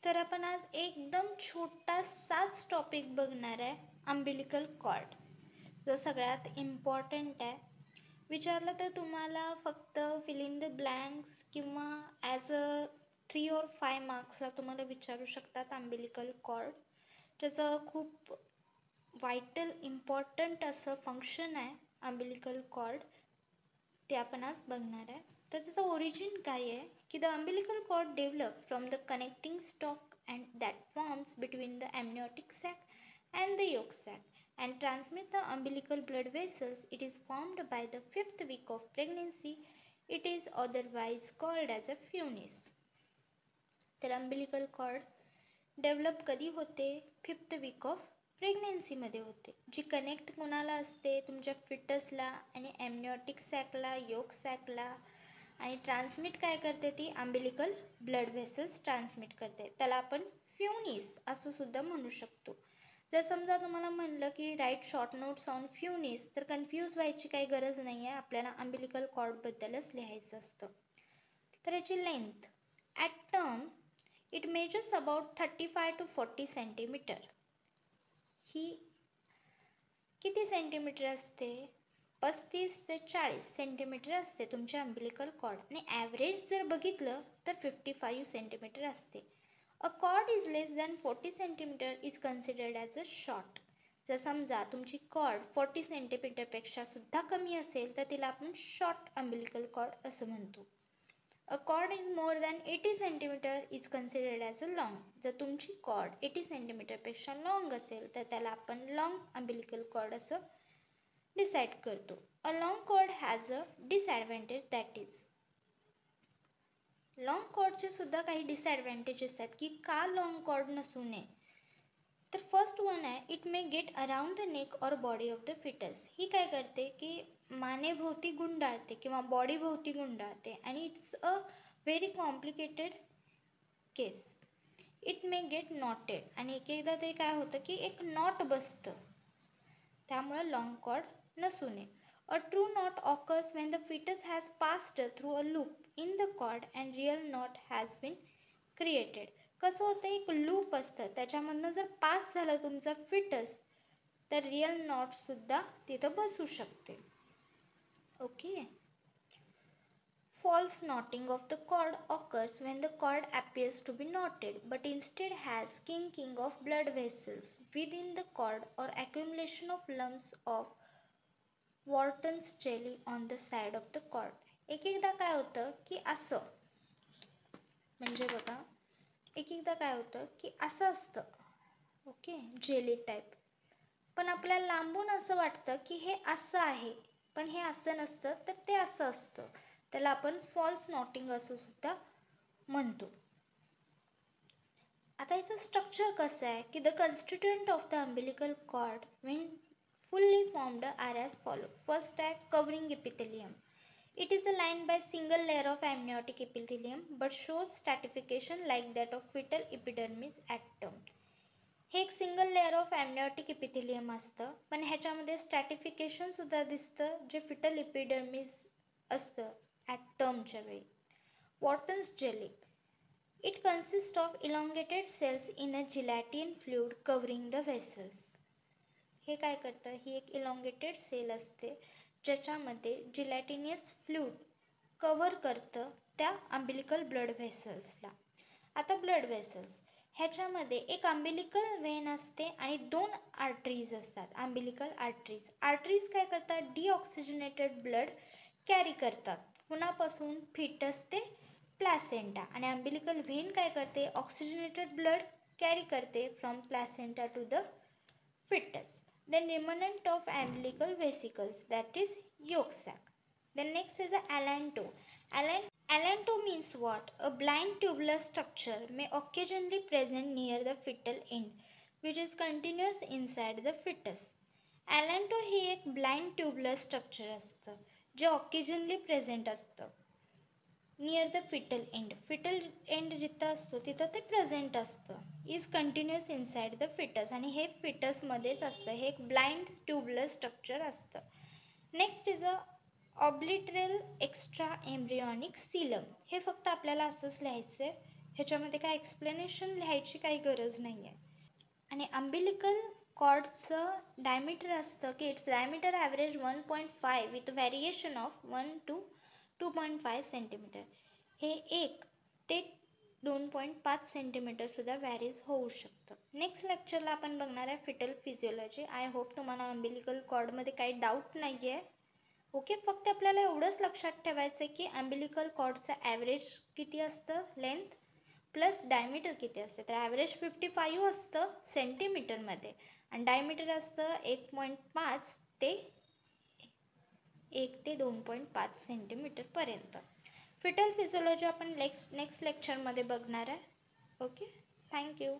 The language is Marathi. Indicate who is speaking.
Speaker 1: तर आपण आज एकदम छोटासाच टॉपिक बघणार आहे, अम्बिलिकल कॉर्ड, जो सगळ्यात इम्पॉर्टंट आहे. विचारलं तर तुम्हाला फक्त फिल इन द ब्लँक्स किंवा ॲज अ 3 or 5 मार्क्सला तुम्हाला विचारू शकतात अम्बिलिकल कॉर्ड. त्याचं खूप वायटल इम्पॉर्टंट असं फंक्शन आहे अम्बिलिकल कॉर्ड, ते आपण आज बघणार आहे. तर त्याचं ओरिजिन काय आहे की the umbilical cord develop from the connecting stalk and that forms between the amniotic sac and the yolk sac and transmit the umbilical blood vessels. It is formed by the 5th week of pregnancy. It is otherwise called as a funis. तर umbilical cord डेव्हलप कधी होते? 5th week of pregnancy मध्ये होते, जी कनेक्ट कोणाला असते? तुमच्या फिटसला आणि एमनियोटिक सॅकला, योक सॅकला. आणि ट्रान्समिट काय करते? ती अम्बिलिकल ब्लड व्हेसल्स ट्रान्समिट करते. त्याला आपण फ्युनिस असं सुद्धा म्हणू शकतो. जर समजा तुम्हाला म्हणलं की राईट शॉर्ट नोट्स ऑन फ्युनिस, तर कन्फ्यूज व्हायची काही गरज नाही आहे. आपल्याला अम्बिलिकल कॉर्डबद्दलच लिहायचं असतं. तर याची length at term it measures about 35 to 40 centimetre. ही किती सेंटीमीटर असते? 35 ते 40 सेंटीमीटर असते तुमची अम्बिलिकल कॉर्ड. आणि ॲव्हरेज जर बघितलं तर 55 सेंटीमीटर असते. A cord is less than 40 centimeter is considered as a short. जर समजा तुमची कॉर्ड 40 सेंटीमीटरपेक्षा सुद्धा कमी असेल तर तिला आपण शॉर्ट अम्बिलिकल कॉर्ड असं म्हणतो. A cord is more than 80 centimeter is considered as a long. जर तुमची कॉर्ड 80 सेंटीमीटरपेक्षा लॉंग असेल तर त्याला आपण लॉंग अम्बिलिकल कॉर्ड असं डिसाईड करतो. A long cord has a disadvantage, that is long कॉर्डचे सुद्धा काही डिसॲडव्हान्टेजेस आहेत की का लॉंग कॉर्ड नसू नये. तर फर्स्ट वन आहे, it may get around the neck और बॉडी ऑफ द फिटस. ही काय करते की मानेभोवती गुंडाळते किंवा बॉडीभोवती गुंडाळते आणि it's a very complicated case. It may gate noted आणि एकदा ते काय होतं की एक नॉट बसतं, त्यामुळं लॉंग कॉर्ड नसू नये. A true knot occurs when the fetus has passed through a loop in the cord and real knot has been created. कसं होतं? एक लूप असतं, त्याच्यामधनं जर पास झालं तुमचा फिटस तर रिअल नॉट सुद्धा तिथं बसू शकते. Okay. False knotting of the cord occurs when the cord appears to be knotted but instead has kinking of blood vessels within the cord or accumulation of lumps of Wharton's jelly on the side of the cord. एकदा काय होतं की असं, म्हणजे बघा एकदा काय होतं की असं असतं, ओके, जेली टाईप. पण आपल्याला लांबून असं वाटतं की हे असं आहे, पण हे असं नसतं, तर ते असं असतं. त्याला आपण फॉल्स नॉटिंग असं सुद्धा म्हणतो. आता याचं स्ट्रक्चर कसं आहे की the constituent of the umbilical cord when fully formed are as follow. First आहे covering epithelium. It is lined by single layer of amniotic epithelium but shows stratification like that of fetal epidermis at term. हे एक single layer of amniotic epithelium असतं, पण ह्याच्यामध्ये स्ट्रॅटिफिकेशन सुद्धा दिसतं जे फिटल इपिडर्मिस असतं ॲट टर्मच्या वेळी. Wharton's jelly. It consist of elongated cells in a gelatin fluid covering the vessels. हे काय करतं? ही एक इलॉंगेटेड सेल असते ज्याच्यामध्ये जिलॅटिनियस फ्लुइड कव्हर करतं त्या अम्बिलिकल ब्लड व्हेसल्सला. आता ब्लड व्हेसल्स ह्याच्यामध्ये एक अम्बिलिकल वेन असते आणि 2 आर्टरीज असतात, अम्बिलिकल आर्टरीज. आर्टरीज काय करतात? डिऑक्सिजनेटेड ब्लड कॅरी करतात. कुणापासून? फिटस ते प्लॅसेंटा. आणि अम्बिलिकल व्हेन काय करते? ऑक्सिजनेटेड ब्लड कॅरी करते from placenta to the fetus. Then remnant of umbilical vesicles, that is yolk sac. Then next is a allanto. Allanto means what? A blind tubular structure may occasionally present near the fetal end which is continuous inside the fetus. Allanto हे एक blind tubular structure असतं जे occasionally present असतं near the fetal end. Fetal end जिथं असतो तिथं ते प्रेझेंट असतं. Is continuous inside the fetus आणि हे फिटसमध्येच असतं. हे एक ब्लाइंड ट्यूबलर स्ट्रक्चर असतं. Next is a obliterated extra embryonic coelom. हे फक्त आपल्याला असंच लिहायचं आहे ह्याच्यामध्ये काय एक्सप्लेनेशन लिहायची काही गरज नाही आहे. आणि अम्बिलिकल कॉर्डचं डायमीटर असतं की its diameter average 1.5 with variation of 1 to 2.5 centimetre. हे 1 ते 2.5 सेंटीमीटरसुद्धा व्हॅरीज होऊ शकतं. नेक्स्ट लेक्चरला आपण बघणार आहे फिटल फिजिओलॉजी. आय होप तुम्हाला अम्बिलिकल कॉर्डमध्ये काही डाऊट नाही आहे. ओके, फक्त आपल्याला एवढंच लक्षात ठेवायचं आहे की अम्बिलिकल कॉर्डचं ॲव्हरेज किती असतं लेंथ प्लस डायमीटर किती असते. तर ॲव्हरेज 55 असतं सेंटीमीटरमध्ये आणि डायमीटर असतं 1.5 ते 1 ते 2.5 सेंटीमीटरपर्यंत. फिटल फिजिओलॉजी आपण नेक्स्ट लेक्चरमध्ये बघणार आहे. Okay, thank you.